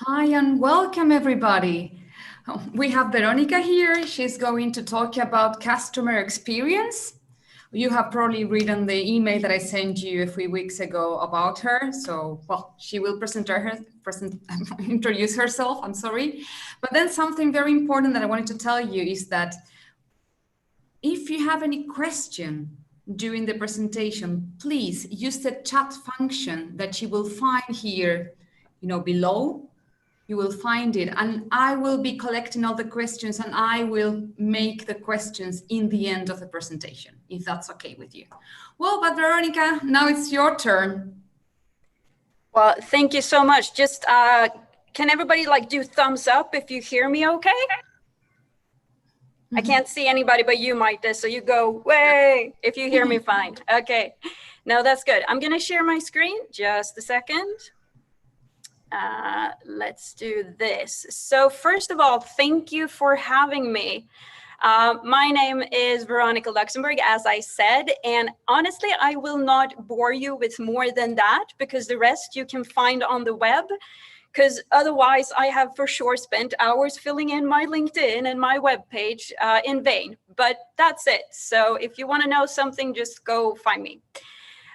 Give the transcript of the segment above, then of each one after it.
Hi and welcome everybody. We have Veronica here. She's going to talk about customer experience. You have probably read the email that I sent you a few weeks ago about her. So, well, she will introduce herself. I'm sorry. But then something very important that I wanted to tell you is that if you have any question during the presentation, please use the chat function that you will find here, below. You will find it, and I will be collecting all the questions, and I will make the questions in the end of the presentation, if that's okay with you. Well, but Veronica, now it's your turn. Well, thank you so much. Just can everybody do thumbs up if you hear me okay? I can't see anybody but you, Maite, so you go, way, if you hear me fine. Okay, no, that's good. I'm gonna share my screen, just a second. Let's do this. So first of all, thank you for having me. My name is Veronica Luxemburg, as I said, and honestly, I will not bore you with more than that because the rest you can find on the web, because otherwise I have for sure spent hours filling in my LinkedIn and my webpage in vain, but that's it. So if you want to know something, just go find me.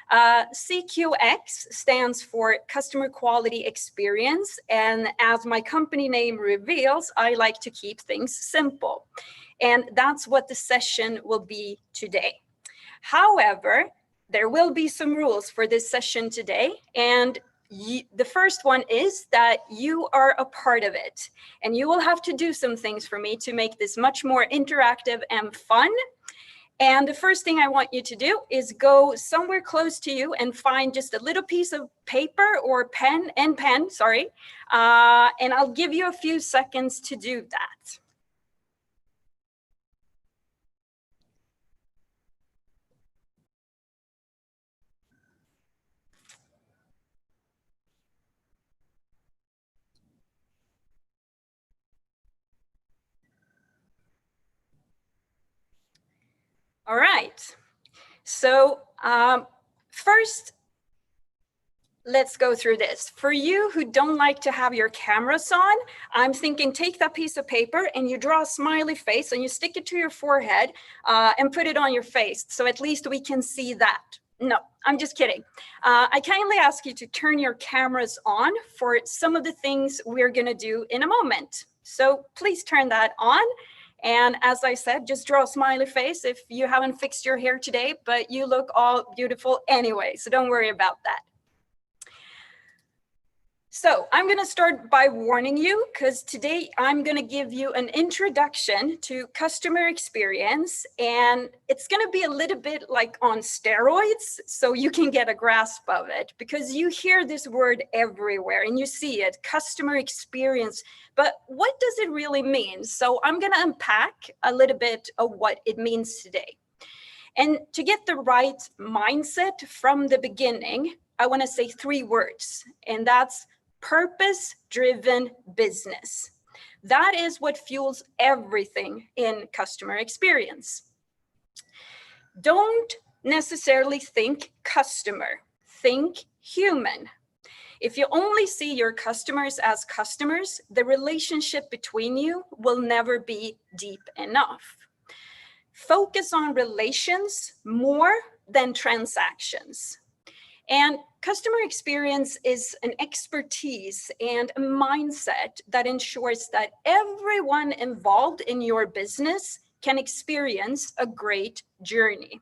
CQX stands for Customer Quality Experience, and as my company name reveals, I like to keep things simple. And that's what the session will be today. However, there will be some rules for this session today, and the first one is that you are a part of it, and you will have to do some things for me to make this much more interactive and fun. And the first thing I want you to do is go somewhere close to you and find just a little piece of paper or pen, and I'll give you a few seconds to do that. All right, so first, let's go through this. For you who don't like to have your cameras on, I'm thinking take that piece of paper and you draw a smiley face and you stick it to your forehead and put it on your face. So at least we can see that. No, I'm just kidding. I kindly ask you to turn your cameras on for some of the things we're gonna do in a moment. So please turn that on. And as I said, just draw a smiley face if you haven't fixed your hair today, but you look all beautiful anyway, so don't worry about that. So I'm going to start by warning you, because today I'm going to give you an introduction to customer experience, and it's going to be a little bit like on steroids, so you can get a grasp of it, because you hear this word everywhere and you see it, customer experience, but what does it really mean? So I'm going to unpack a little bit of what it means today. And to get the right mindset from the beginning, I want to say 3 words, and that's purpose-driven business. That is what fuels everything in customer experience. Don't necessarily think customer, think human. If you only see your customers as customers, the relationship between you will never be deep enough. Focus on relations more than transactions. And customer experience is an expertise and a mindset that ensures that everyone involved in your business can experience a great journey.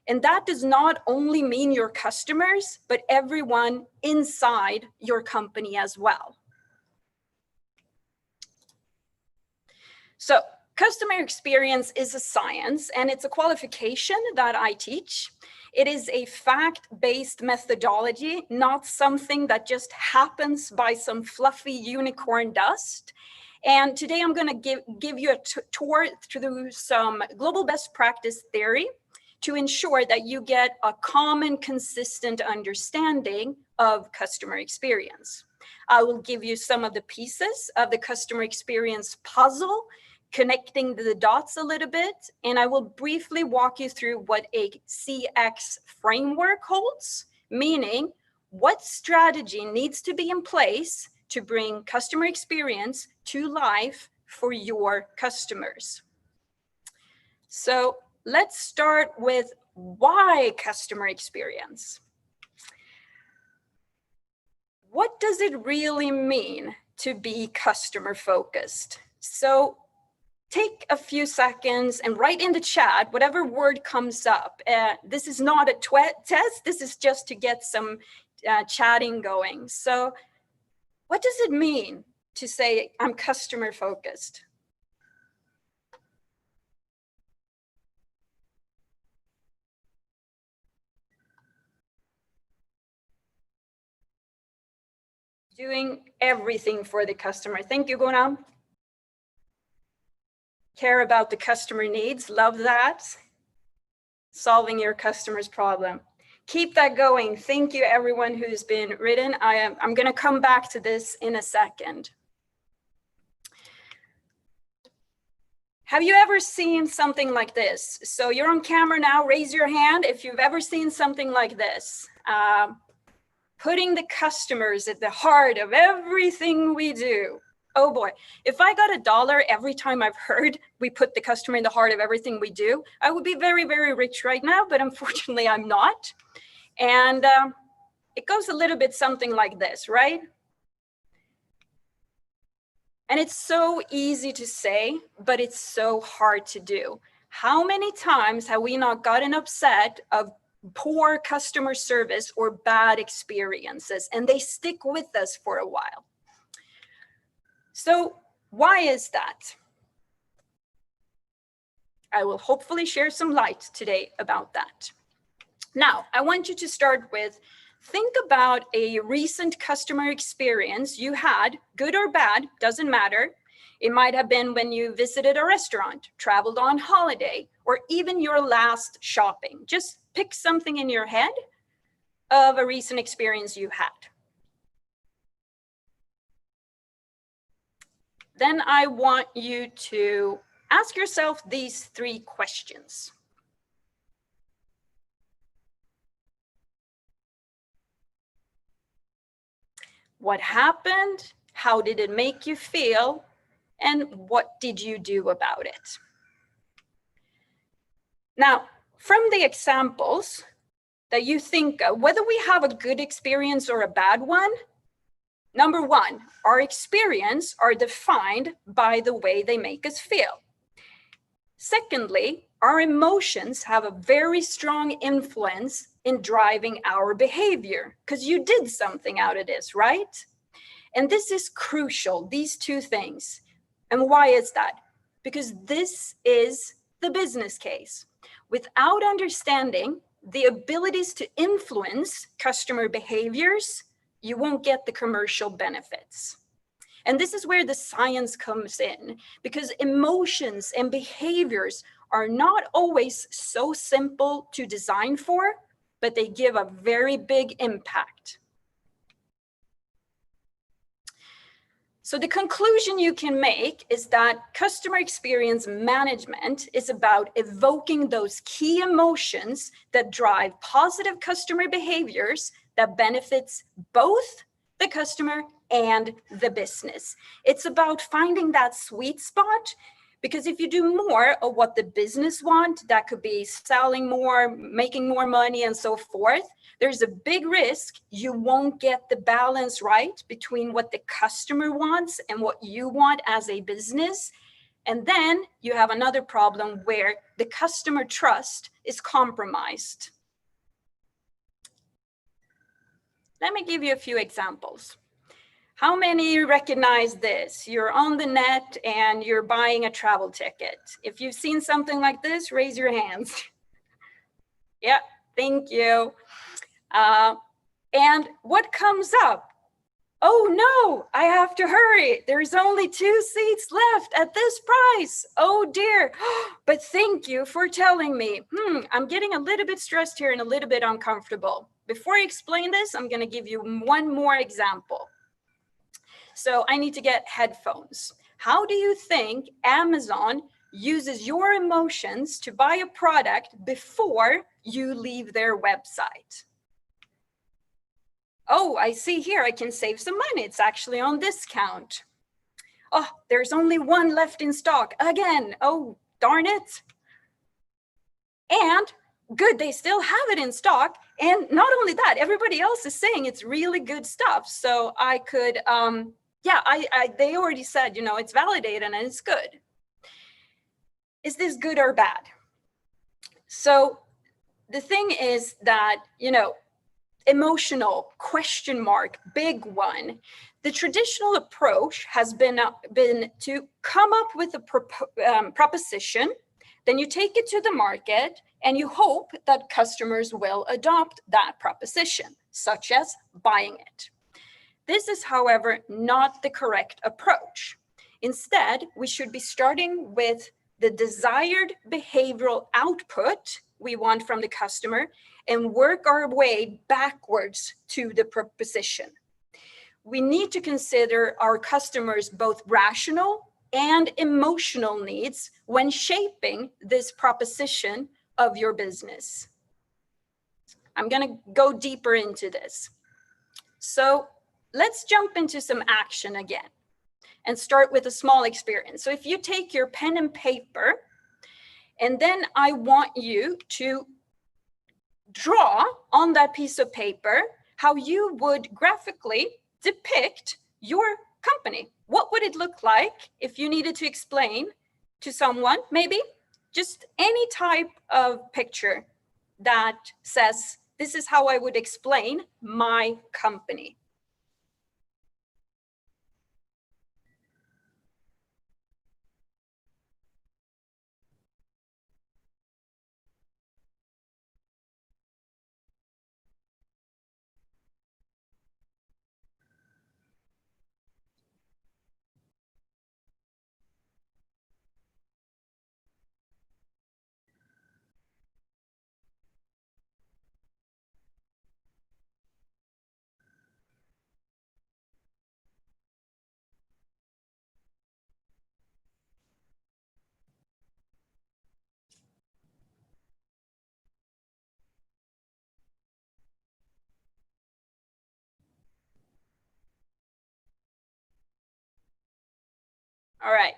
And that does not only mean your customers, but everyone inside your company as well. So, customer experience is a science, and it's a qualification that I teach. It is a fact-based methodology, not something that just happens by some fluffy unicorn dust. And today I'm going to give you a tour through some global best practice theory to ensure that you get a common, consistent understanding of customer experience. I will give you some of the pieces of the customer experience puzzle, connecting the dots a little bit, and I will briefly walk you through what a CX framework holds, meaning what strategy needs to be in place to bring customer experience to life for your customers. So let's start with why customer experience. What does it really mean to be customer focused? So take a few seconds and write in the chat whatever word comes up. This is not a test, this is just to get some chatting going. So what does it mean to say I'm customer focused? Doing everything for the customer. Thank you, Gunnar. Care about the customer needs, love that. Solving your customer's problem. Keep that going. Thank you, everyone who's been written. I'm going to come back to this in a second. Have you ever seen something like this? So you're on camera now. Raise your hand if you've ever seen something like this. Putting the customers at the heart of everything we do. Oh boy, if I got $1 every time I've heard we put the customer in the heart of everything we do, I would be very, very rich right now, but unfortunately I'm not. And it goes a little bit something like this, right? And it's so easy to say, but it's so hard to do. How many times have we not gotten upset of poor customer service or bad experiences, and they stick with us for a while? So why is that? I will hopefully share some light today about that. Now, I want you to start with, think about a recent customer experience you had, good or bad, doesn't matter. It might have been when you visited a restaurant, traveled on holiday, or even your last shopping. Just pick something in your head of a recent experience you had. Then I want you to ask yourself these 3 questions. What happened? How did it make you feel? And what did you do about it? Now, from the examples that you think of, whether we have a good experience or a bad one, number 1, our experience are defined by the way they make us feel. Secondly, our emotions have a very strong influence in driving our behavior, because you did something out of this, right? And this is crucial, these 2 things. And why is that? Because this is the business case. Without understanding the abilities to influence customer behaviors, you won't get the commercial benefits. And this is where the science comes in, because emotions and behaviors are not always so simple to design for, but they give a very big impact. So the conclusion you can make is that customer experience management is about evoking those key emotions that drive positive customer behaviors that benefits both the customer and the business. It's about finding that sweet spot, because if you do more of what the business want, that could be selling more, making more money, and so forth, there's a big risk you won't get the balance right between what the customer wants and what you want as a business. And then you have another problem where the customer trust is compromised. Let me give you a few examples. How many recognize this? You're on the net and you're buying a travel ticket. If you've seen something like this, raise your hands. Yeah, thank you. And what comes up? Oh no, I have to hurry. There's only 2 seats left at this price. Oh dear, but thank you for telling me. I'm getting a little bit stressed here and a little bit uncomfortable. Before I explain this, I'm gonna give you one more example. So I need to get headphones. How do you think Amazon uses your emotions to buy a product before you leave their website? Oh, I see here, I can save some money. It's actually on discount. Oh, there's only one left in stock again. Oh, darn it. And good, they still have it in stock. And not only that, everybody else is saying it's really good stuff. So I could, they already said, it's validated and it's good. Is this good or bad? So the thing is that, emotional question mark, big one. The traditional approach has been to come up with a proposition, then you take it to the market and you hope that customers will adopt that proposition, such as buying it. This is, however, not the correct approach. Instead, we should be starting with the desired behavioral output we want from the customer and work our way backwards to the proposition. We need to consider our customers' both rational and emotional needs when shaping this proposition of your business. I'm going to go deeper into this. So let's jump into some action again and start with a small experience. So if you take your pen and paper, and then I want you to draw on that piece of paper how you would graphically depict your company. What would it look like if you needed to explain to someone, maybe just any type of picture that says, this is how I would explain my company. All right,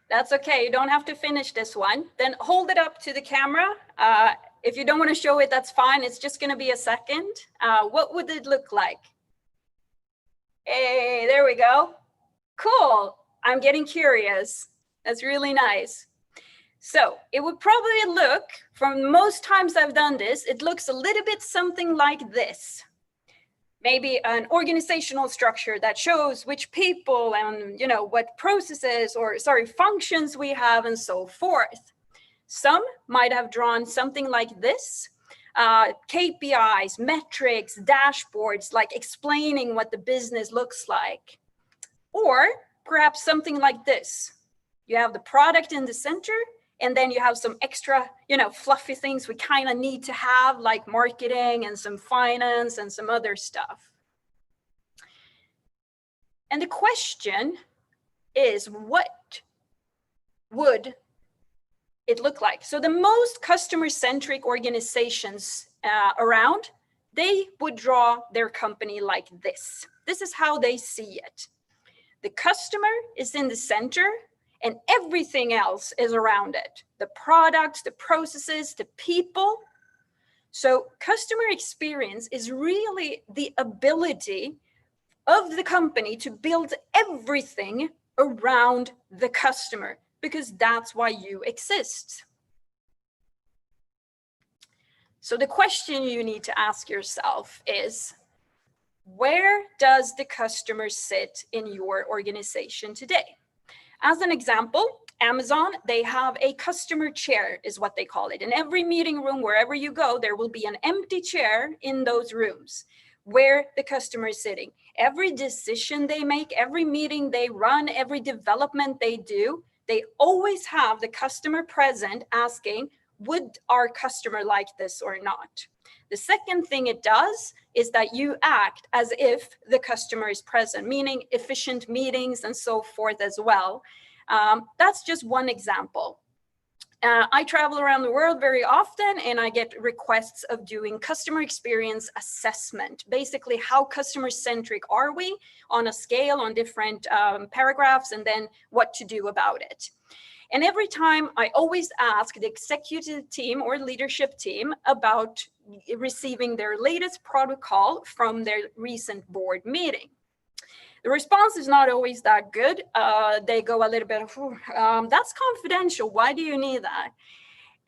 that's okay. You don't have to finish this one. Then hold it up to the camera. If you don't want to show it, that's fine. It's just going to be a second. What would it look like? Hey, there we go. Cool. I'm getting curious. That's really nice. So it would probably look, from most times I've done this, it looks a little bit something like this. Maybe an organizational structure that shows which people and what processes or functions we have and so forth. Some might have drawn something like this, KPIs, metrics, dashboards, like explaining what the business looks like. Or perhaps something like this. You have the product in the center, and then you have some extra, fluffy things we kind of need to have, like marketing and some finance and some other stuff. And the question is, what would it look like? So the most customer-centric organizations around, they would draw their company like this. This is how they see it. The customer is in the center, and everything else is around it. The products, the processes, the people. So customer experience is really the ability of the company to build everything around the customer, because that's why you exist. So the question you need to ask yourself is, where does the customer sit in your organization today? As an example, Amazon, they have a customer chair, is what they call it. In every meeting room, wherever you go, there will be an empty chair in those rooms where the customer is sitting. Every decision they make, every meeting they run, every development they do, they always have the customer present asking, would our customer like this or not? The second thing it does is that you act as if the customer is present, meaning efficient meetings and so forth as well. That's just one example. I travel around the world very often, and I get requests of doing customer experience assessment. Basically, how customer-centric are we on a scale, on different paragraphs, and then what to do about it. And every time I always ask the executive team or leadership team about receiving their latest protocol from their recent board meeting. The response is not always that good. They go a little bit, that's confidential. Why do you need that?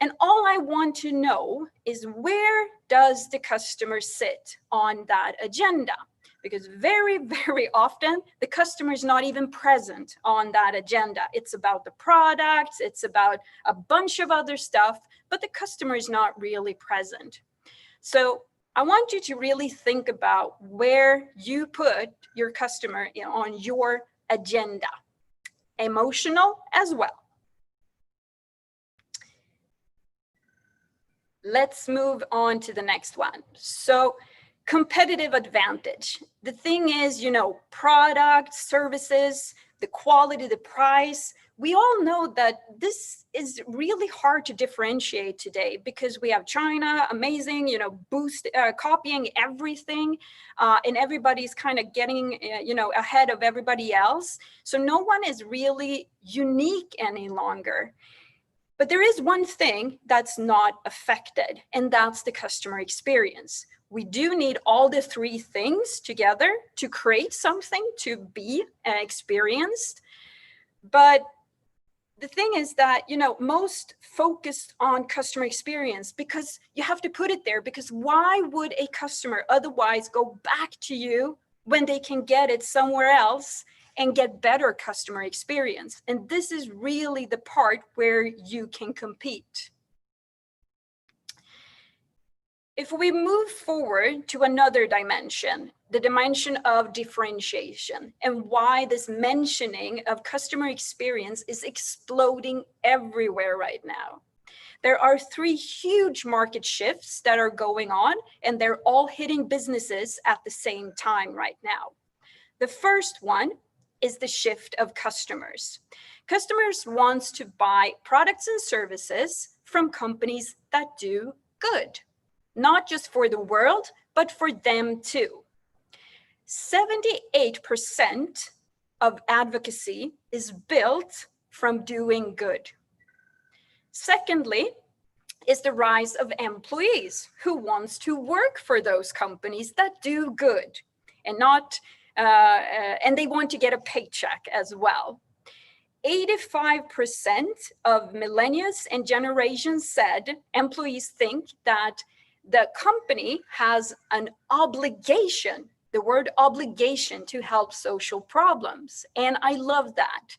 And all I want to know is, where does the customer sit on that agenda? Because very, very often the customer is not even present on that agenda. It's about the products, it's about a bunch of other stuff, but the customer is not really present. So I want you to really think about where you put your customer on your agenda, emotional as well. Let's move on to the next one. So competitive advantage. The thing is, products, services, the quality, the price. We all know that this is really hard to differentiate today because we have China, amazing, copying everything, and everybody's kind of getting, ahead of everybody else. So no one is really unique any longer. But there is one thing that's not affected, and that's the customer experience. We do need all the three things together to create something to be experienced. But the thing is that, most focused on customer experience because you have to put it there, because why would a customer otherwise go back to you when they can get it somewhere else and get better customer experience? And this is really the part where you can compete. If we move forward to another dimension, the dimension of differentiation, and why this mentioning of customer experience is exploding everywhere right now. There are three huge market shifts that are going on, and they're all hitting businesses at the same time right now. The first one is the shift of customers. Customers want to buy products and services from companies that do good, not just for the world, but for them too. 78% of advocacy is built from doing good. Secondly, is the rise of employees who wants to work for those companies that do good and not, and they want to get a paycheck as well. 85% of millennials and generations said employees think that the company has an obligation, the word obligation, to help social problems. And I love that.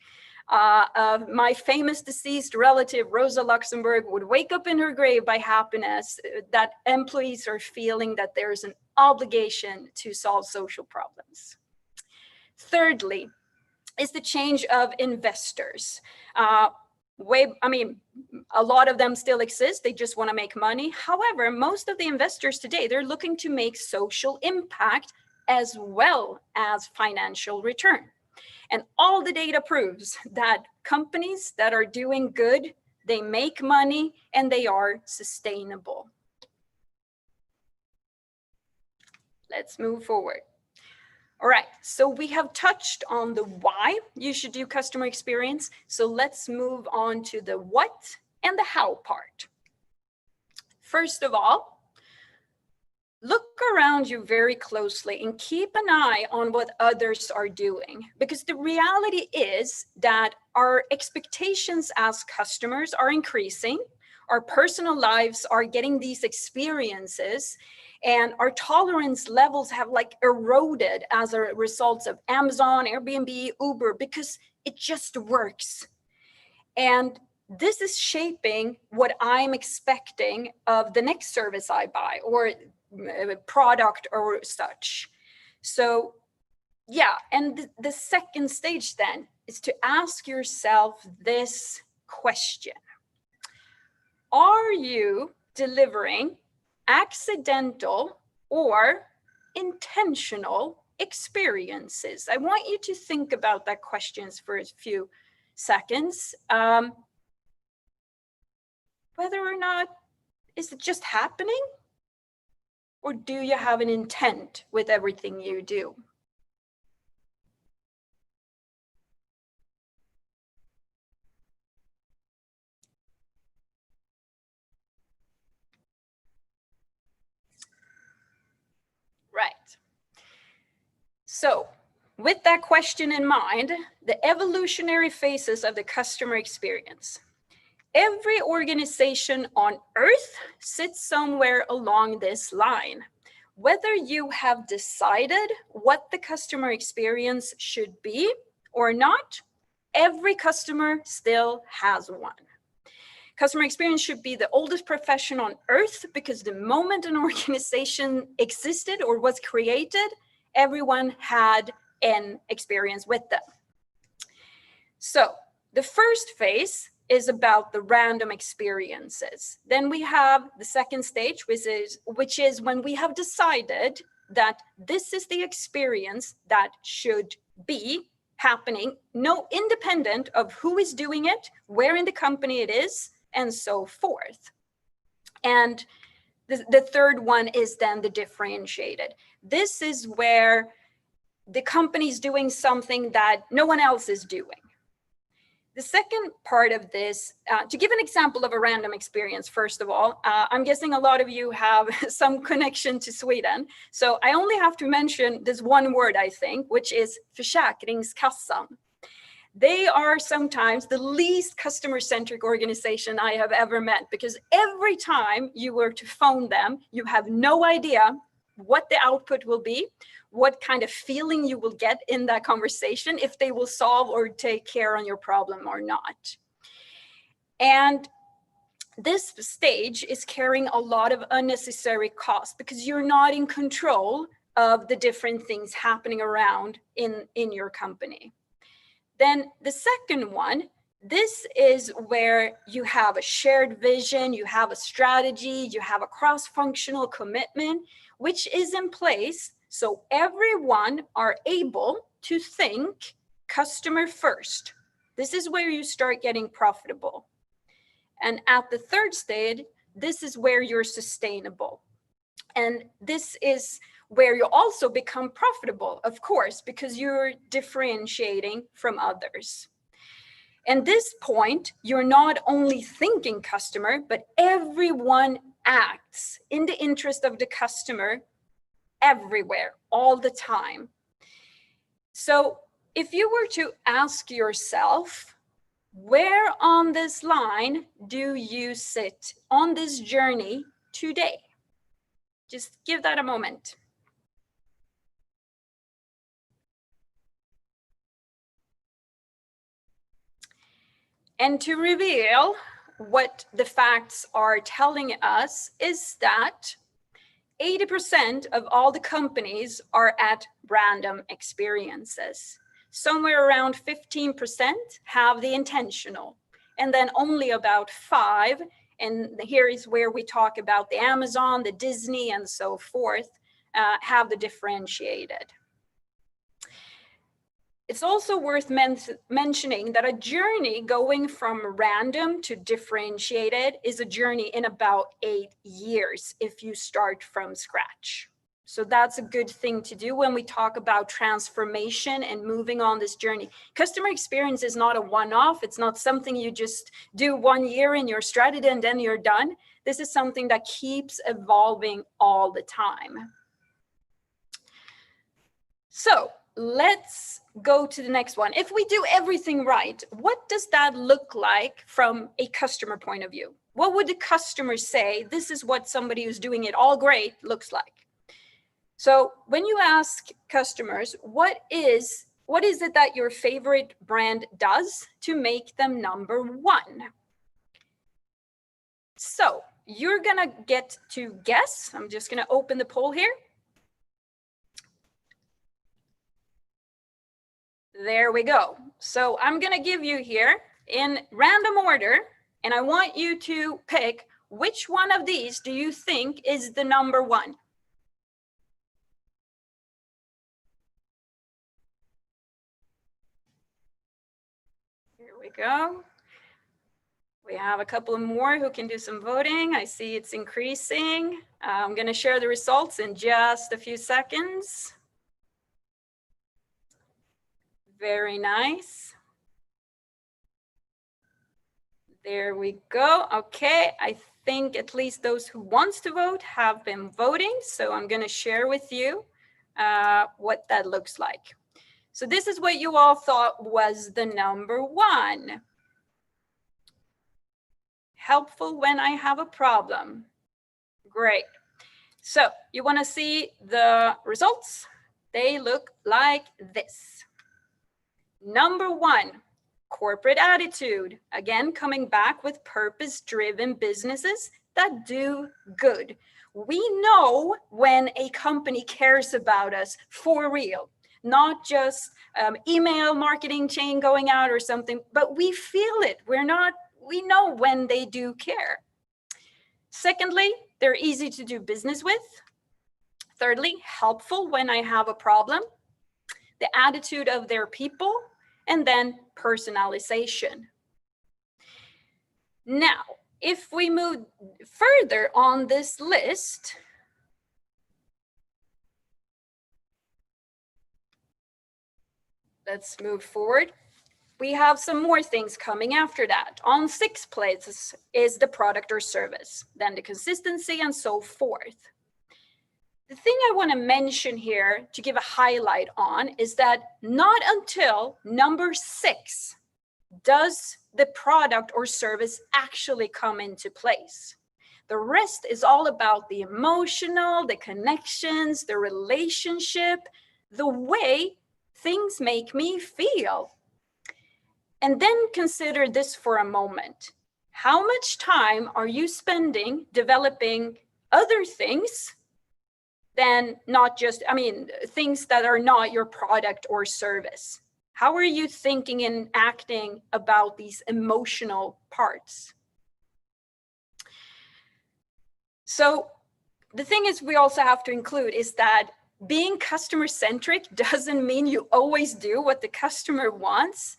My famous deceased relative, Rosa Luxemburg, would wake up in her grave by happiness that employees are feeling that there's an obligation to solve social problems. Thirdly, is the change of investors. A lot of them still exist. They just want to make money. However, most of the investors today, they're looking to make social impact as well as financial return. And all the data proves that companies that are doing good, they make money and they are sustainable. Let's move forward. All right, so we have touched on the why you should do customer experience. So let's move on to the what and the how part. First of all, look around you very closely and keep an eye on what others are doing, because the reality is that our expectations as customers are increasing. Our personal lives are getting these experiences, and our tolerance levels have eroded as a result of Amazon, Airbnb, Uber, because it just works. And this is shaping what I'm expecting of the next service I buy or product or such. So yeah, and the second stage then is to ask yourself this question. Are you delivering accidental or intentional experiences? I want you to think about that question for a few seconds. whether or not is it just happening, or do you have an intent with everything you do? Right. So with that question in mind, the evolutionary phases of the customer experience. Every organization on Earth sits somewhere along this line. Whether you have decided what the customer experience should be or not, every customer still has one. Customer experience should be the oldest profession on Earth, because the moment an organization existed or was created, everyone had an experience with them. So the first phase is about the random experiences. Then we have the second stage, which is when we have decided that this is the experience that should be happening, no independent of who is doing it, where in the company it is, and so forth. And the third one is then the differentiated. This is where the company is doing something that no one else is doing. The second part of this, to give an example of a random experience, first of all, I'm guessing a lot of you have some connection to Sweden. So I only have to mention this one word, I think, which is Försäkringskassan. They are sometimes the least customer-centric organization I have ever met, because every time you were to phone them, you have no idea what the output will be, what kind of feeling you will get in that conversation, if they will solve or take care on your problem or not. And this stage is carrying a lot of unnecessary cost, because you're not in control of the different things happening around in your company. Then the second one, this is where you have a shared vision, you have a strategy, you have a cross-functional commitment, which is in place so everyone are able to think customer first. This is where you start getting profitable. And at the third stage, this is where you're sustainable. And this is where you also become profitable, of course, because you're differentiating from others. And this point, you're not only thinking customer, but everyone acts in the interest of the customer everywhere, all the time. So if you were to ask yourself, where on this line do you sit on this journey today? Just give that a moment. And to reveal what the facts are telling us is that 80% of all the companies are at random experiences. Somewhere around 15% have the intentional, and then only about 5%, and here is where we talk about the Amazon, the Disney, and so forth, have the differentiated. It's also worth mentioning that a journey going from random to differentiated is a journey in about 8 years if you start from scratch. So that's a good thing to do when we talk about transformation and moving on this journey. Customer experience is not a one-off. It's not something you just do 1 year in your strategy and then you're done. This is something that keeps evolving all the time. So let's go to the next one. If we do everything right, what does that look like from a customer point of view? What would the customer say? This is what somebody who's doing it all great looks like. So when you ask customers, what is it that your favorite brand does to make them number one? So you're gonna get to guess. I'm just gonna open the poll here. There we go. So I'm going to give you here in random order, and I want you to pick which one of these do you think is the number one? Here we go. We have a couple more who can do some voting. I see it's increasing. I'm going to share the results in just a few seconds. Very nice. There we go. Okay, I think at least those who want to vote have been voting. So I'm going to share with you what that looks like. So this is what you all thought was the number one. Helpful when I have a problem. Great. So you want to see the results? They look like this. Number one, corporate attitude. Again, coming back with purpose-driven businesses that do good. We know when a company cares about us for real, not just email marketing chain going out or something, but we feel it. We know when they do care. Secondly, they're easy to do business with. Thirdly, helpful when I have a problem. The attitude of their people, and then personalization. Now, if we move further on this list, let's move forward. We have some more things coming after that. On 6th place is the product or service, then the consistency and so forth. The thing I want to mention here to give a highlight on is that not until number 6 does the product or service actually come into place. The rest is all about the emotional, the connections, the relationship, the way things make me feel. And then consider this for a moment. How much time are you spending developing other things than not just, things that are not your product or service? How are you thinking and acting about these emotional parts? So the thing is, we also have to include is that being customer-centric doesn't mean you always do what the customer wants.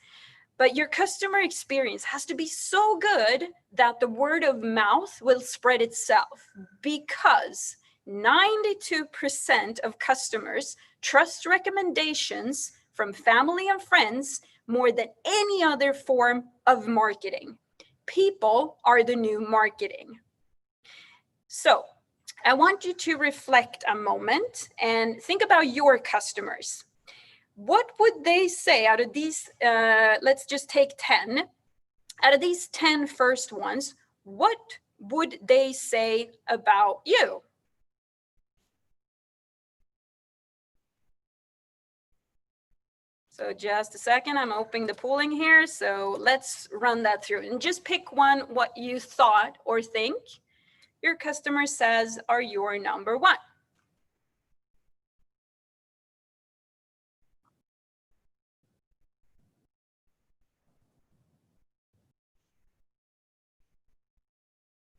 But your customer experience has to be so good that the word of mouth will spread itself, because 92% of customers trust recommendations from family and friends more than any other form of marketing. People are the new marketing. So I want you to reflect a moment and think about your customers. What would they say out of these, let's just take 10, out of these 10 first ones, what would they say about you? So just a second, I'm opening the polling here. So let's run that through and just pick one, what you thought or think your customer says are your number one.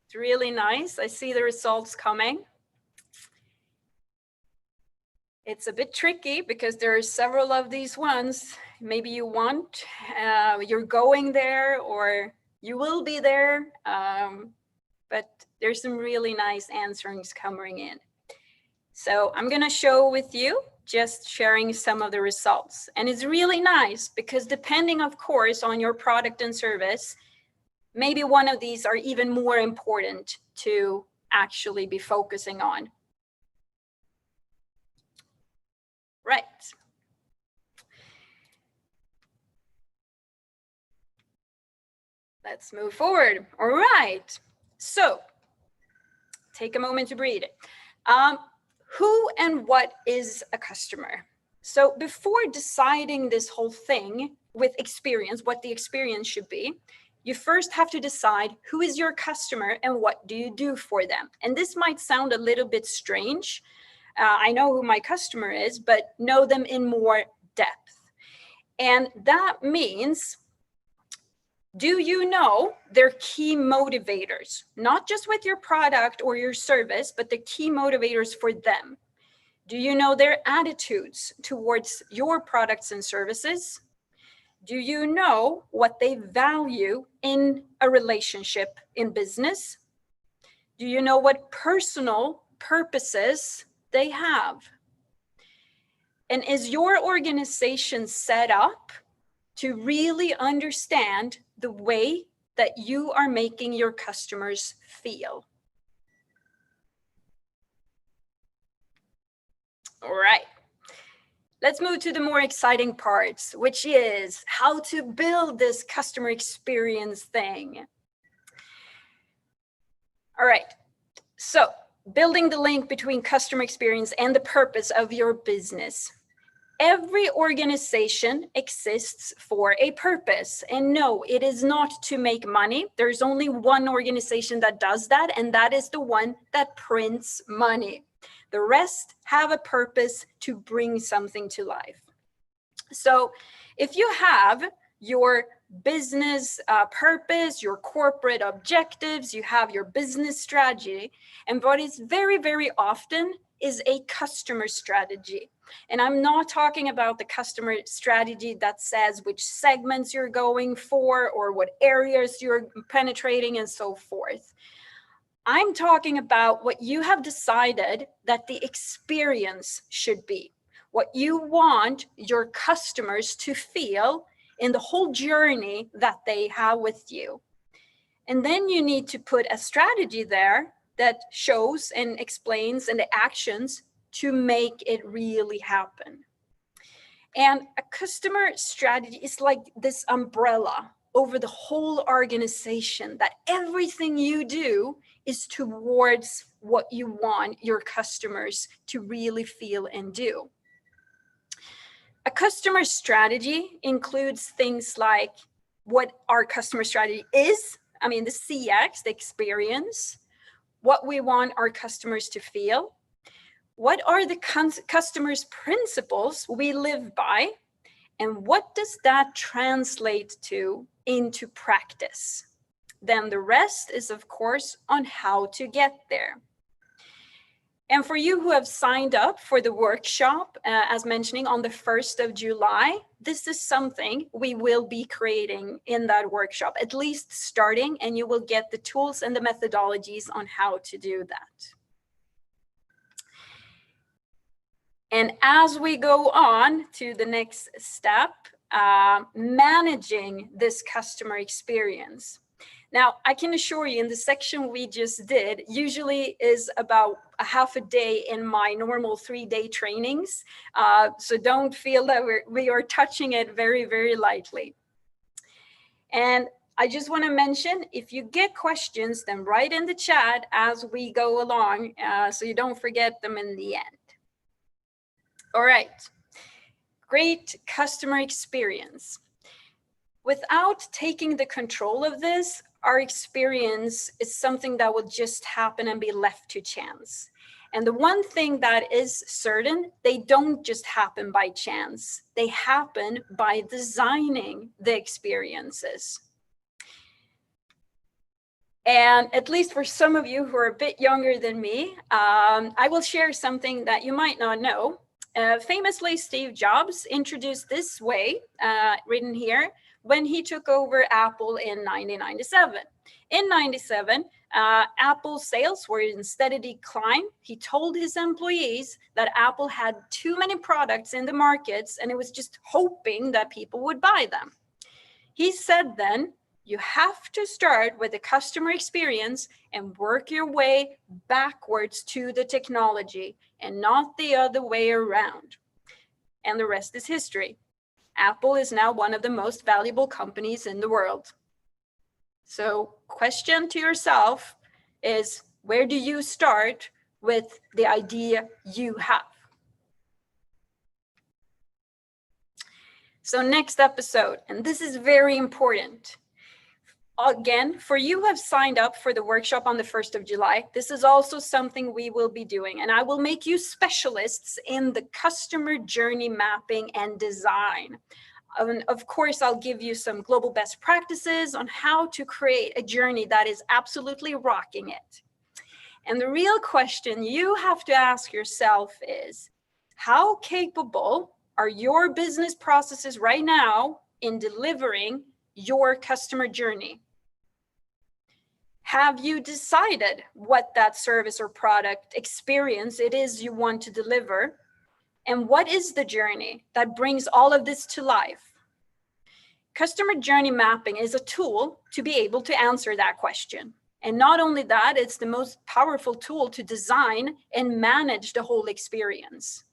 It's really nice. I see the results coming. It's a bit tricky because there are several of these ones. Maybe you want, you're going there or you will be there, but there's some really nice answerings coming in. So I'm gonna show with you, just sharing some of the results. And it's really nice because depending, of course, on your product and service, maybe one of these are even more important to actually be focusing on. Right. Let's move forward. All right. So take a moment to breathe. Who and what is a customer? So before deciding this whole thing with experience, what the experience should be, you first have to decide who is your customer and what do you do for them. And this might sound a little bit strange. I know who my customer is, but know them in more depth. And that means, do you know their key motivators, not just with your product or your service, but the key motivators for them? Do you know their attitudes towards your products and services? Do you know what they value in a relationship in business? Do you know what personal purposes they have? And is your organization set up to really understand the way that you are making your customers feel? All right. Let's move to the more exciting parts, which is how to build this customer experience thing. All right. So, building the link between customer experience and the purpose of your business. Every organization exists for a purpose. And no, it is not to make money. There's only one organization that does that, and that is the one that prints money. The rest have a purpose to bring something to life. So if you have your business purpose, your corporate objectives, you have your business strategy, and what is very, very often is a customer strategy. And I'm not talking about the customer strategy that says which segments you're going for or what areas you're penetrating and so forth. I'm talking about what you have decided that the experience should be, what you want your customers to feel in the whole journey that they have with you. And then you need to put a strategy there that shows and explains and the actions to make it really happen. And a customer strategy is like this umbrella over the whole organization, that everything you do is towards what you want your customers to really feel and do. A customer strategy includes things like what our customer strategy is, the CX, the experience, what we want our customers to feel, what are the customer's principles we live by, and what does that translate to into practice? Then the rest is, of course, on how to get there. And for you who have signed up for the workshop, as mentioning on the 1st of July, this is something we will be creating in that workshop, at least starting, and you will get the tools and the methodologies on how to do that. And as we go on to the next step, managing this customer experience. Now, I can assure you in the section we just did, usually is about a half a day in my normal 3-day trainings. So don't feel that we are touching it very, very lightly. And I just want to mention, if you get questions, then write in the chat as we go along, so you don't forget them in the end. All right, great customer experience. Without taking the control of this, our experience is something that will just happen and be left to chance. And the one thing that is certain, they don't just happen by chance. They happen by designing the experiences. And at least for some of you who are a bit younger than me, I will share something that you might not know. Famously, Steve Jobs introduced this way, written here, when he took over Apple in 1997. In 97, Apple's sales were in steady decline. He told his employees that Apple had too many products in the markets and it was just hoping that people would buy them. He said then, you have to start with the customer experience and work your way backwards to the technology and not the other way around. And the rest is history. Apple is now one of the most valuable companies in the world. So, question to yourself is, where do you start with the idea you have? So next episode, and this is very important. Again, for you who have signed up for the workshop on the 1st of July, this is also something we will be doing. And I will make you specialists in the customer journey mapping and design. Of course, I'll give you some global best practices on how to create a journey that is absolutely rocking it. And the real question you have to ask yourself is, how capable are your business processes right now in delivering your customer journey? Have you decided what that service or product experience it is you want to deliver? And what is the journey that brings all of this to life? Customer journey mapping is a tool to be able to answer that question. And not only that, it's the most powerful tool to design and manage the whole experience.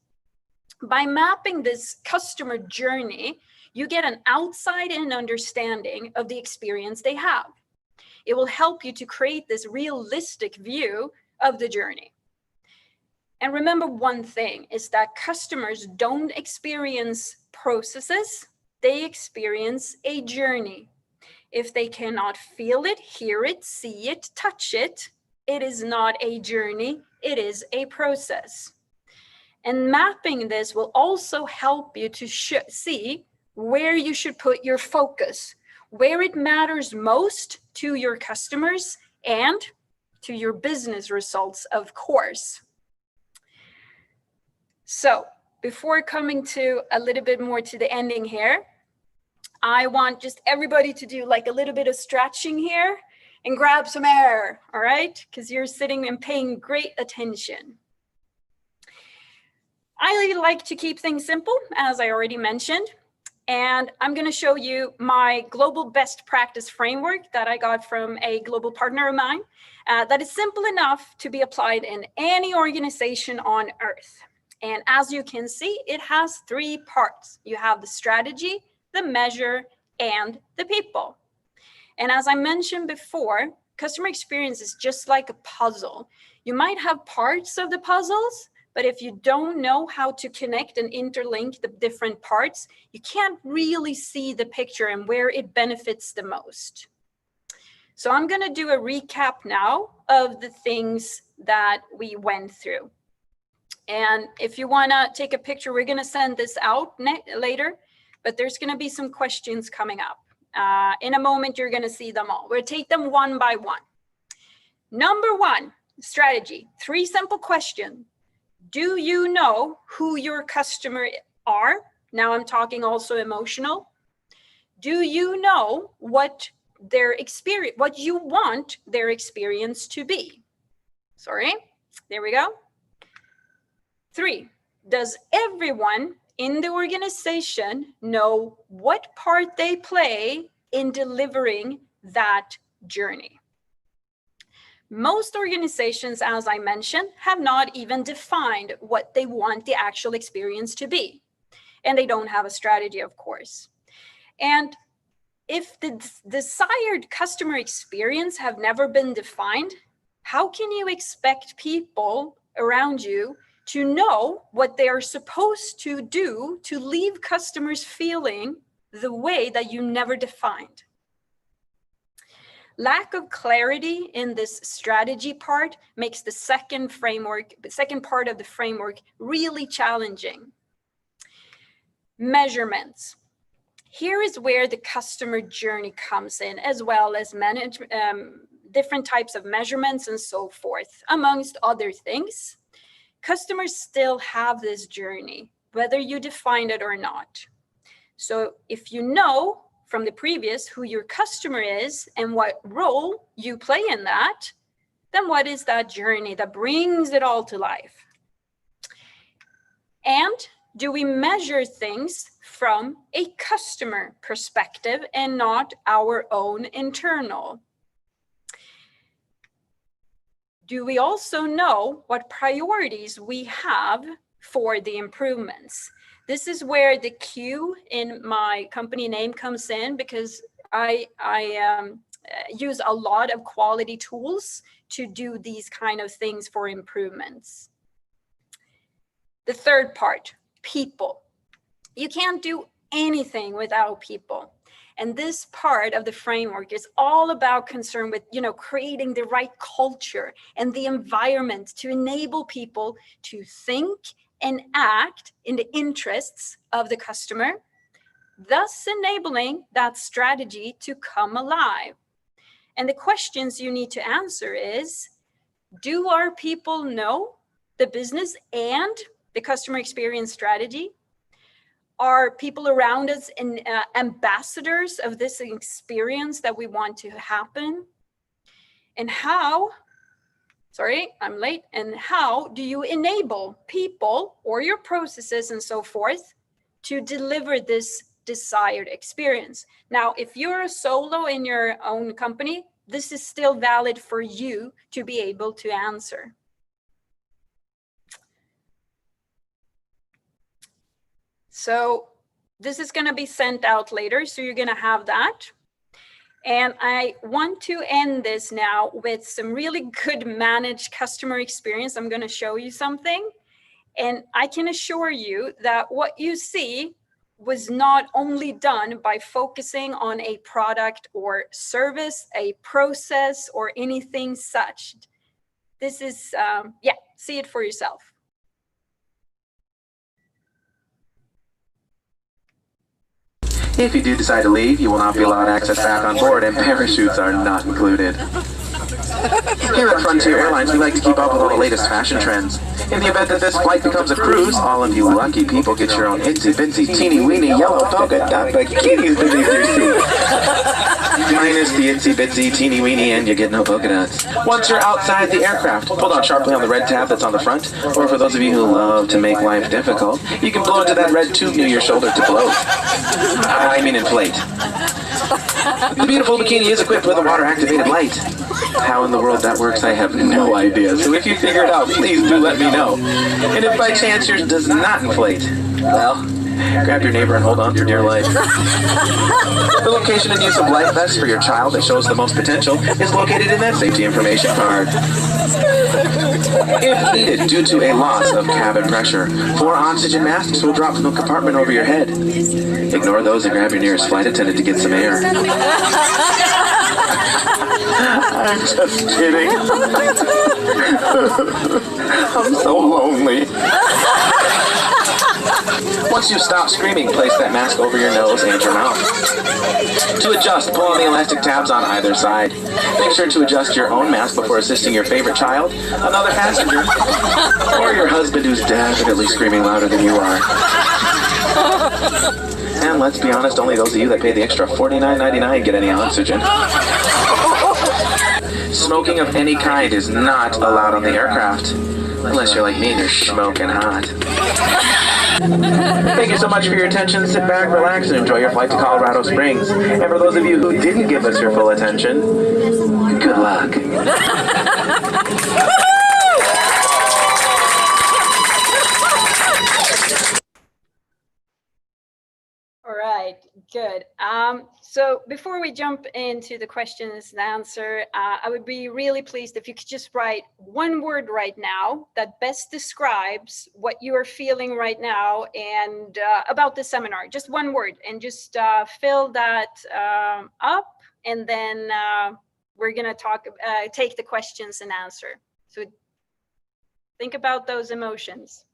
By mapping this customer journey, you get an outside-in understanding of the experience they have. It will help you to create this realistic view of the journey. And remember one thing is that customers don't experience processes, they experience a journey. If they cannot feel it, hear it, see it, touch it, it is not a journey, it is a process. And mapping this will also help you to see where you should put your focus, where it matters most to your customers and to your business results, of course. So before coming to a little bit more to the ending here, I want just everybody to do like a little bit of stretching here and grab some air, all right? Because you're sitting and paying great attention. I like to keep things simple, as I already mentioned. And I'm going to show you my global best practice framework that I got from a global partner of mine that is simple enough to be applied in any organization on earth. And as you can see, it has 3 parts. You have the strategy, the measure, and the people. And as I mentioned before, customer experience is just like a puzzle. You might have parts of the puzzles, but if you don't know how to connect and interlink the different parts, you can't really see the picture and where it benefits the most. So I'm going to do a recap now of the things that we went through. And if you want to take a picture, we're going to send this out later, but there's going to be some questions coming up. In a moment, you're going to see them all. We'll take them one by one. Number 1, strategy. 3 simple questions. Do you know who your customer are? Now I'm talking also emotional. Do you know what their experience, what you want their experience to be? Sorry, there we go. 3, does everyone in the organization know what part they play in delivering that journey? Most organizations, as I mentioned, have not even defined what they want the actual experience to be. And they don't have a strategy, of course. And if the desired customer experience have never been defined, how can you expect people around you to know what they are supposed to do to leave customers feeling the way that you never defined? Lack of clarity in this strategy part makes the second part of the framework really challenging. Measurements. Here is where the customer journey comes in, as well as different types of measurements and so forth, amongst other things. Customers still have this journey, whether you define it or not. So if you know from the previous who your customer is and what role you play in that, then what is that journey that brings it all to life? And do we measure things from a customer perspective and not our own internal? Do we also know what priorities we have for the improvements? This is where the Q in my company name comes in, because I use a lot of quality tools to do these kind of things for improvements. The third part, people. You can't do anything without people. And this part of the framework is all about concern with, creating the right culture and the environment to enable people to think and act in the interests of the customer, thus enabling that strategy to come alive. And the questions you need to answer is, do our people know the business and the customer experience strategy? are people around us and ambassadors of this experience that we want to happen? And how, sorry, I'm late. And how do you enable people or your processes and so forth to deliver this desired experience? Now, if you're a solo in your own company, this is still valid for you to be able to answer. So this is going to be sent out later, so you're going to have that. And I want to end this now with some really good managed customer experience. I'm going to show you something. And I can assure you that what you see was not only done by focusing on a product or service, a process, or anything such. This is, yeah, see it for yourself. If you do decide to leave, you will not be allowed access back on board, and parachutes are not included. Here at Frontier Airlines, we like to keep up with all the latest fashion trends. In the event that this flight becomes a cruise, all of you lucky people get your own itsy-bitsy, teeny-weeny yellow polka dot bikinis beneath your seat. Minus the itsy-bitsy, teeny-weeny, and you get no polka dots. Once you're outside the aircraft, pull down sharply on the red tab that's on the front, or for those of you who love to make life difficult, you can blow into that red tube near your shoulder to bloat. I mean inflate. The beautiful bikini is equipped with a water-activated light. How in the world that works, I have no idea. So if you figure it out, please do let me know. And if by chance yours does not inflate, well, grab your neighbor and hold on for dear life. The location and use of life vests for your child that shows the most potential is located in that safety information card. If needed due to a loss of cabin pressure, 4 oxygen masks will drop from the compartment over your head. Ignore those and grab your nearest flight attendant to get some air. I'm just kidding. I'm so lonely. Once you stop screaming, place that mask over your nose and your mouth. To adjust, pull on the elastic tabs on either side. Make sure to adjust your own mask before assisting your favorite child, another passenger, or your husband who's definitely screaming louder than you are. And let's be honest, only those of you that pay the extra $49.99 get any oxygen. Smoking of any kind is not allowed on the aircraft, unless you're like me and you're smoking hot. Thank you so much for your attention. Sit back, relax, and enjoy your flight to Colorado Springs. And for those of you who didn't give us your full attention, good luck. All right, good. So before we jump into the questions and answer, I would be really pleased if you could just write one word right now that best describes what you are feeling right now and about the seminar. Just one word, and just fill that up, and then we're gonna take the questions and answer. So think about those emotions.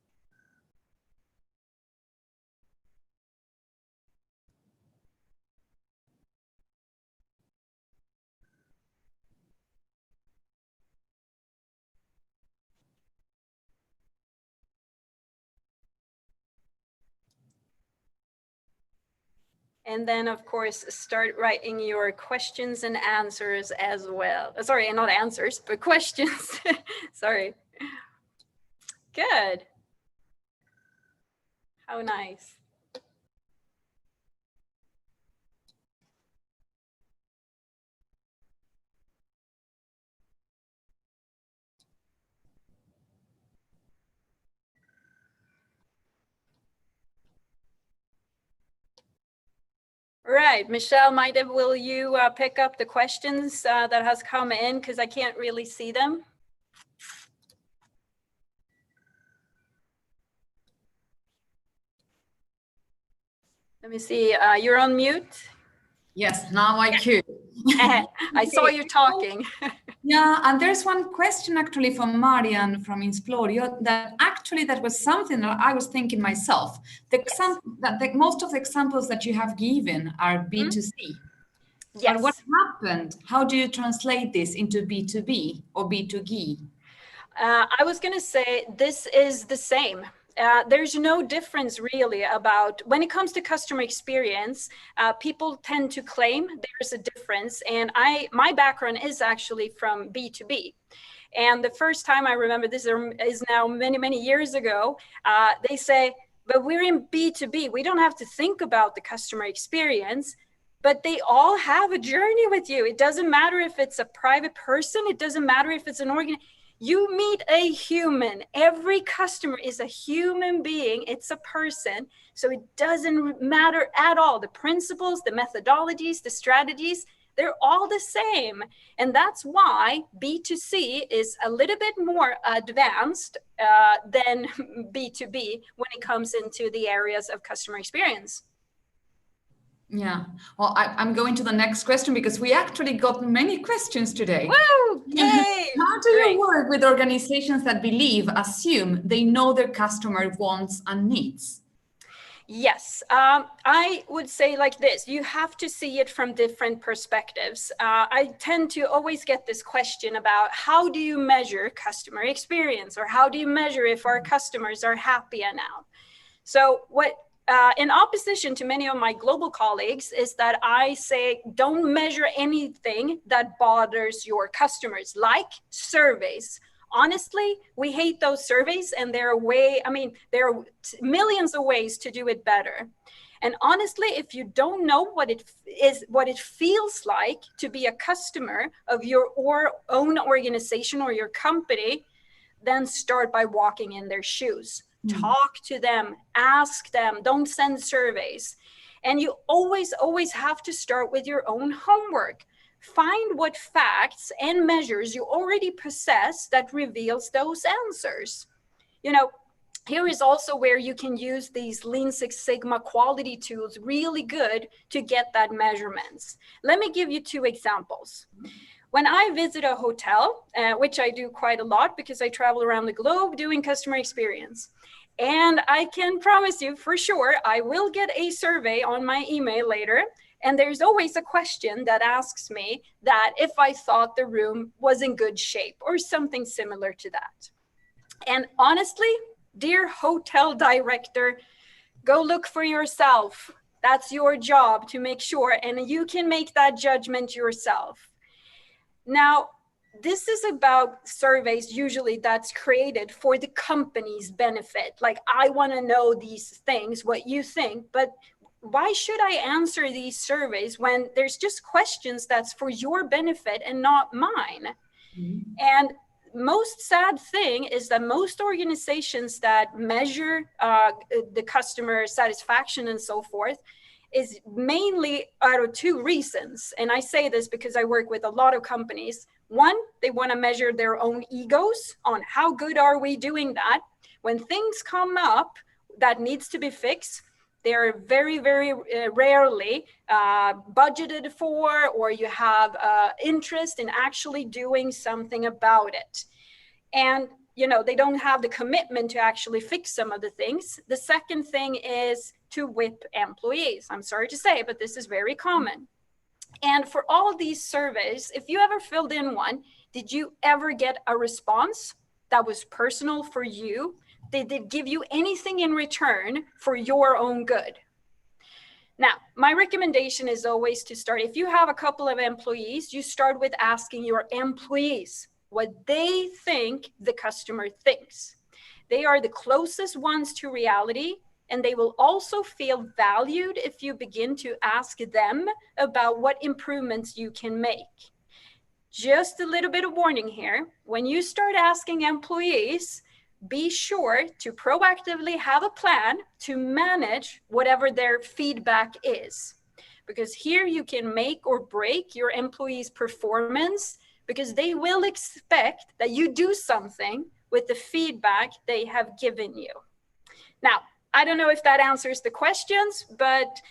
And then, of course, start writing your questions and answers as well. Sorry, not answers, but questions. Sorry. Good. How nice. Right, Michelle, will you pick up the questions that has come in, because I can't really see them? Let me see, you're on mute. Yes, now I could. I saw you talking. Yeah, and there's one question actually from Marian from Insplorio that was something that I was thinking myself. The example that most of the examples that you have given are B2C. Yes. But what happened? How do you translate this into B2B or B2G? I was going to say this is the same. there's no difference really about when it comes to customer experience. People tend to claim there's a difference, and my background is actually from B2B. And the first time I remember, this is now many years ago, they say, but we're in B2B, we don't have to think about the customer experience. But they all have a journey with you. It doesn't matter if it's a private person, it doesn't matter if it's an you meet a human. Every customer is a human being, it's a person. So it doesn't matter at all. The principles, the methodologies, the strategies, they're all the same. And that's why B2C is a little bit more advanced than B2B when it comes into the areas of customer experience. Yeah, well, I'm going to the next question because we actually got many questions today. Woo! Yay! How do you work with organizations that assume they know their customer wants and needs? Yes, I would say like this, you have to see it from different perspectives. I tend to always get this question about how do you measure customer experience, or how do you measure if our customers are happy enough? So what, in opposition to many of my global colleagues, is that I say, don't measure anything that bothers your customers, like surveys. Honestly, we hate those surveys, and there are millions of ways to do it better. And honestly, if you don't know what it feels like to be a customer of your own organization or your company, then start by walking in their shoes. Talk to them, ask them, don't send surveys. And you always have to start with your own homework. Find what facts and measures you already possess that reveals those answers. You know, here is also where you can use these Lean Six Sigma quality tools really good to get that measurements. Let me give you 2 examples. When I visit a hotel, which I do quite a lot because I travel around the globe doing customer experience, and I can promise you for sure, I will get a survey on my email later. And there's always a question that asks me that if I thought the room was in good shape or something similar to that. And honestly, dear hotel director, go look for yourself. That's your job to make sure, and you can make that judgment yourself. Now, this is about surveys usually that's created for the company's benefit. Like, I want to know these things, what you think, but why should I answer these surveys when there's just questions that's for your benefit and not mine? And most sad thing is that most organizations that measure the customer satisfaction and so forth is mainly out of 2 reasons. And I say this because I work with a lot of companies. One, they want to measure their own egos on how good are we doing that. When things come up that needs to be fixed, they're very rarely budgeted for, or you have interest in actually doing something about it. And, you know, they don't have the commitment to actually fix some of the things. The second thing is to whip employees. I'm sorry to say, but this is very common. And for all these surveys, if you ever filled in one, did you ever get a response that was personal for you? Did they give you anything in return for your own good? Now, my recommendation is always to start, if you have a couple of employees, you start with asking your employees what they think the customer thinks. They are the closest ones to reality, and they will also feel valued if you begin to ask them about what improvements you can make. Just a little bit of warning here. When you start asking employees, be sure to proactively have a plan to manage whatever their feedback is. Because here you can make or break your employees' performance, because they will expect that you do something with the feedback they have given you. Now, I don't know if that answers the questions, but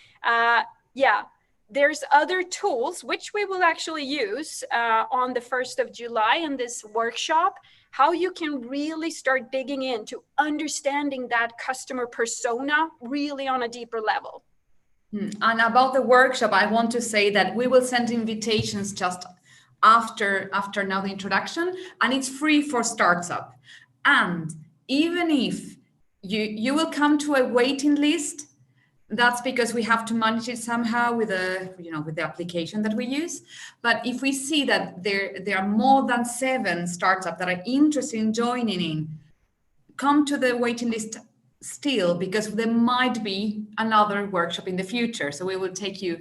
yeah, there's other tools which we will actually use on the 1st of July in this workshop, how you can really start digging into understanding that customer persona really on a deeper level. And about the workshop, I want to say that we will send invitations just after now the introduction, and it's free for startups. And even if you will come to a waiting list. That's because we have to manage it somehow with with the application that we use. But if we see that there are more than 7 startups that are interested in joining in, come to the waiting list still, because there might be another workshop in the future. So we will take you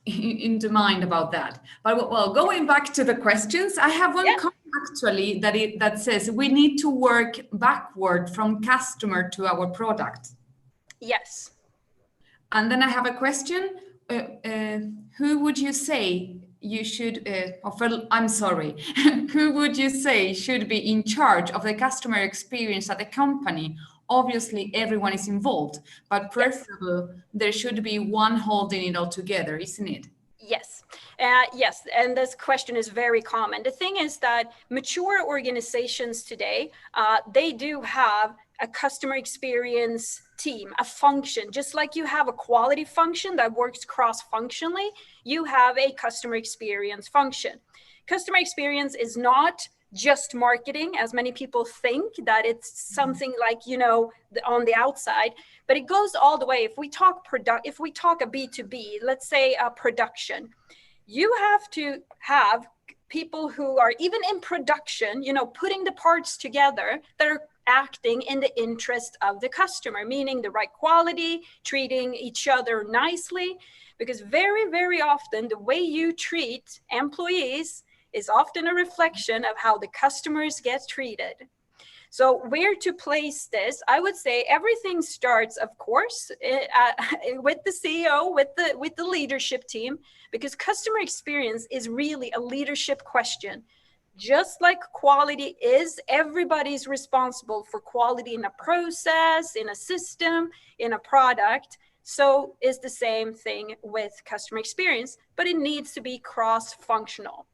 into mind about that. But well, going back to the questions, I have one comment actually that says we need to work backward from customer to our product. Yes. And then I have a question. Who would you say you should, I'm sorry, who would you say should be in charge of the customer experience at the company? Obviously, everyone is involved, but preferably there should be one holding it all together, isn't it? Yes. Yes. And this question is very common. The thing is that mature organizations today, they do have a customer experience team, a function. Just like you have a quality function that works cross-functionally, you have a customer experience function. Customer experience is not just marketing, as many people think that it's something like, on the outside, but it goes all the way. If we talk a B2B, let's say a production, you have to have people who are even in production, putting the parts together, that are acting in the interest of the customer, meaning the right quality, treating each other nicely, because very, very often the way you treat employees is often a reflection of how the customers get treated. So where to place this? I would say everything starts, of course, with the CEO, with the leadership team, because customer experience is really a leadership question. Just like quality is, everybody's responsible for quality in a process, in a system, in a product. So is the same thing with customer experience, but it needs to be cross-functional.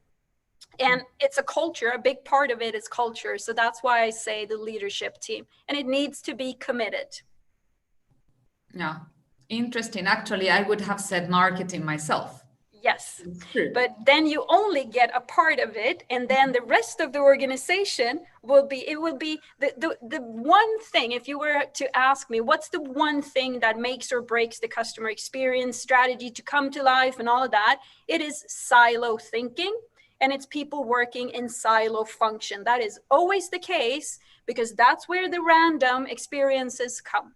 And it's a culture, a big part of it is culture. So that's why I say the leadership team, and it needs to be committed. Yeah, interesting. Actually, I would have said marketing myself. Yes, but then you only get a part of it, and then the rest of the organization will be the one thing. If you were to ask me, what's the one thing that makes or breaks the customer experience strategy to come to life and all of that, it is silo thinking, and it's people working in silo function. That is always the case, because that's where the random experiences come.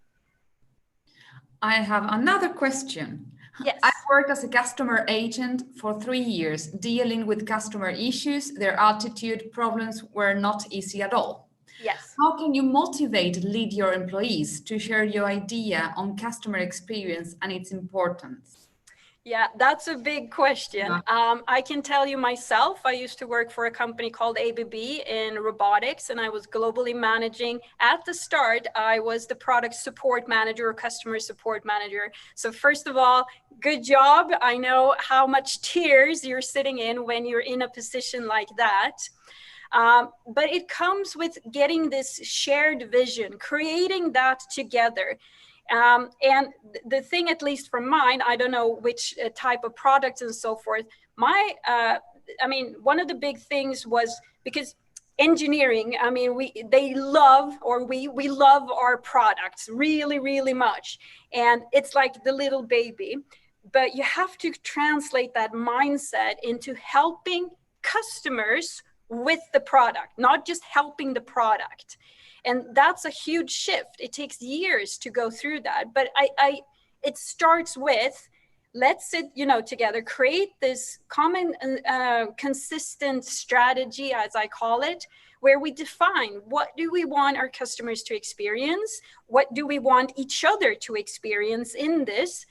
I have another question. Yes. I worked as a customer agent for 3 years, dealing with customer issues. Their attitude problems were not easy at all. Yes. How can you motivate, lead your employees to share your idea on customer experience and its importance? Yeah, that's a big question. Yeah. I can tell you myself, I used to work for a company called ABB in robotics, and I was globally managing. At the start, I was the product support manager or customer support manager. So first of all, good job. I know how much tears you're sitting in when you're in a position like that. But it comes with getting this shared vision, creating that together. And the thing, at least from mine, I don't know which type of products and so forth. One of the big things was because engineering, we love our products really, really much. And it's like the little baby, but you have to translate that mindset into helping customers with the product, not just helping the product. And that's a huge shift. It takes years to go through that. But it starts with, let's sit, together, create this common, consistent strategy, as I call it, where we define what do we want our customers to experience? What do we want each other to experience in this?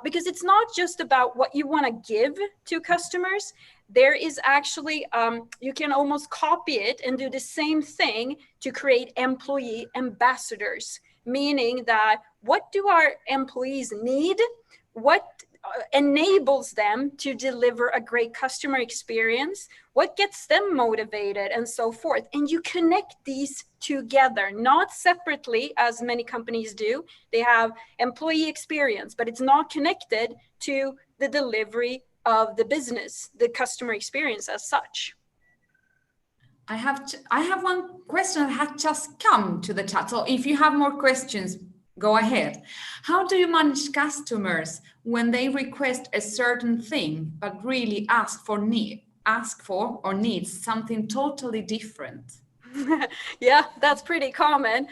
Because it's not just about what you want to give to customers. There is actually, you can almost copy it and do the same thing to create employee ambassadors, meaning that what do our employees need? What enables them to deliver a great customer experience? What gets them motivated and so forth? And you connect these together, not separately as many companies do. They have employee experience, but it's not connected to the delivery of the business, the customer experience as such. I have one question that had just come to the chat. So if you have more questions, go ahead. How do you manage customers when they request a certain thing, but really ask for or need something totally different? Yeah, that's pretty common.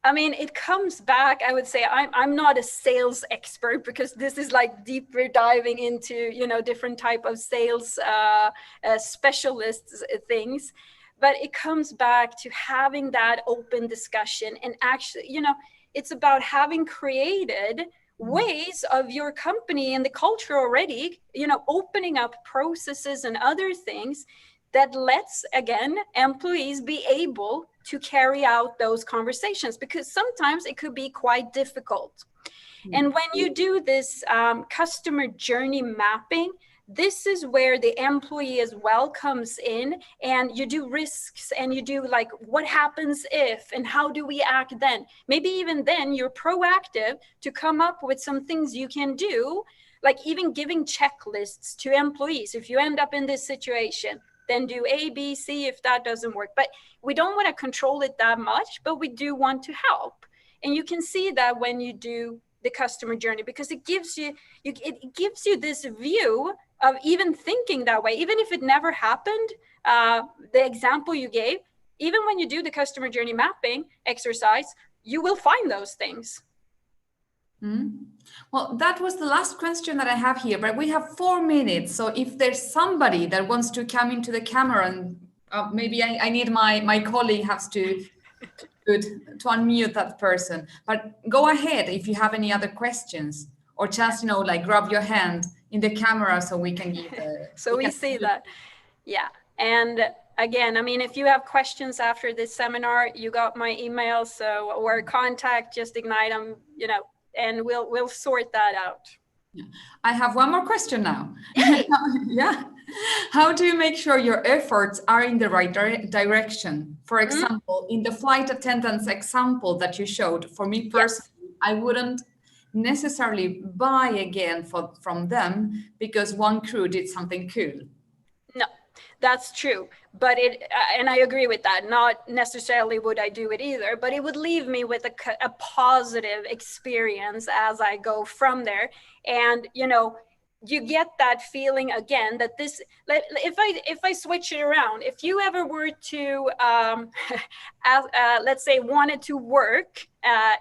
I mean, it comes back, I would say, I'm not a sales expert because this is like deeper diving into, you know, different type of sales specialists things. But it comes back to having that open discussion and actually, you know, it's about having created ways of your company and the culture already, you know, opening up processes and other things that lets, again, employees be able to carry out those conversations, because sometimes it could be quite difficult. And when you do this customer journey mapping, this is where the employee as well comes in, and you do risks and you do like, what happens if, and how do we act then? Maybe even then you're proactive to come up with some things you can do, like even giving checklists to employees. If you end up in this situation, then do A, B, C if that doesn't work. But we don't want to control it that much, but we do want to help. And you can see that when you do the customer journey, because it gives you this view of even thinking that way, even if it never happened. The example you gave, even when you do the customer journey mapping exercise, you will find those things. Well, that was the last question that I have here, but we have 4 minutes. So if there's somebody that wants to come into the camera, and maybe I need my colleague has to unmute that person, but go ahead if you have any other questions, or just, you know, like grab your hand in the camera so we can give so we see that. Yeah. And again, I mean, if you have questions after this seminar, you got my email, so, or contact Just Ignite them, you know, and we'll sort that out. I have one more question now. Yeah. How do you make sure your efforts are in the right direction? For example, in the flight attendants example that you showed, for me personally, I wouldn't necessarily buy again from them because one crew did something cool. No, that's true. But and I agree with that. Not necessarily would I do it either, but it would leave me with a positive experience as I go from there. And, you know, you get that feeling again that this, if I switch it around, if you ever were to, let's say, wanted to work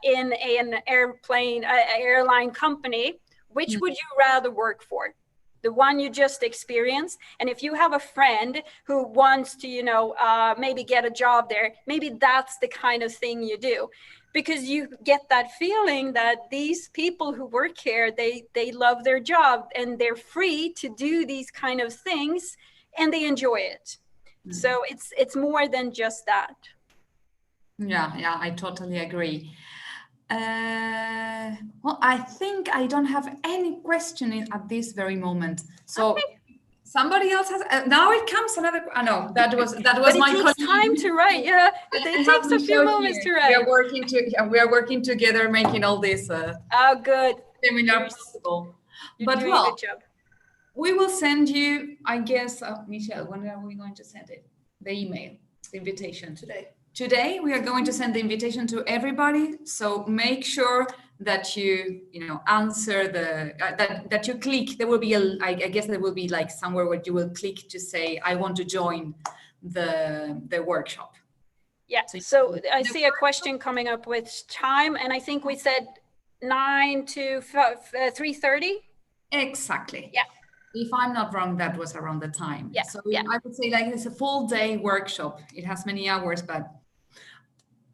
in an airline company, which would you rather work for? The one you just experienced? And if you have a friend who wants to, you know, maybe get a job there, maybe that's the kind of thing you do, because you get that feeling that these people who work here, they love their job and they're free to do these kind of things and they enjoy it. So it's more than just that. Yeah, I totally agree. Well, I think I don't have any question at this very moment. So okay. Somebody else has. Now it comes another. No, that was but my. It takes time to write. Yeah, it takes a few moments to write. We are working together, making all this. Oh, good. Seminar possible. You're doing a good job. We will send you, I guess, Michelle. When are we going to send it? The email, the invitation today. Today, we are going to send the invitation to everybody. So make sure that you answer that you click. There will be I guess there will be like somewhere where you will click to say, I want to join the workshop. Yeah. So I see a question coming up with time, and I think we said 9 to 3:30. Exactly. Yeah. If I'm not wrong, that was around the time. Yeah. So I would say like it's a full day workshop. It has many hours, but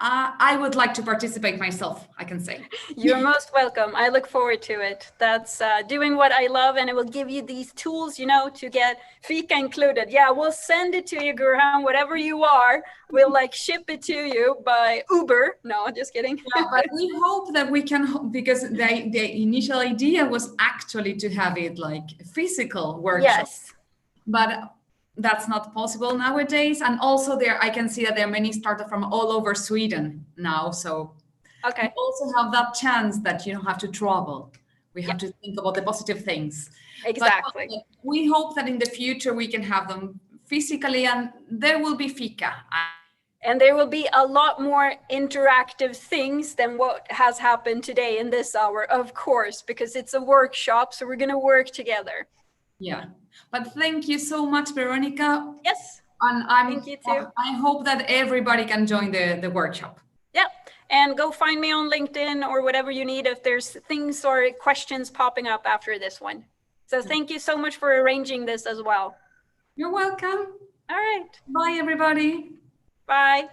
I would like to participate myself, I can say. You're most welcome. I look forward to it. That's doing what I love, and it will give you these tools, to get Fika included. Yeah, we'll send it to you, Gurhan, whatever you are. We'll ship it to you by Uber. No, just kidding. Yeah, but we hope that we can, because the initial idea was actually to have it like a physical workshop. Yes. But that's not possible nowadays. And also I can see that there are many startups from all over Sweden now. So okay. we also have that chance that you don't have to travel. We have to think about the positive things. Exactly. But we hope that in the future we can have them physically, and there will be fika. And there will be a lot more interactive things than what has happened today in this hour, of course, because it's a workshop, so we're going to work together. Yeah, but thank you so much, Veronica. Yes, And thank you too. I hope that everybody can join the workshop. Yeah, and go find me on LinkedIn or whatever you need if there's things or questions popping up after this one. So thank you so much for arranging this as well. You're welcome. All right. Bye, everybody. Bye.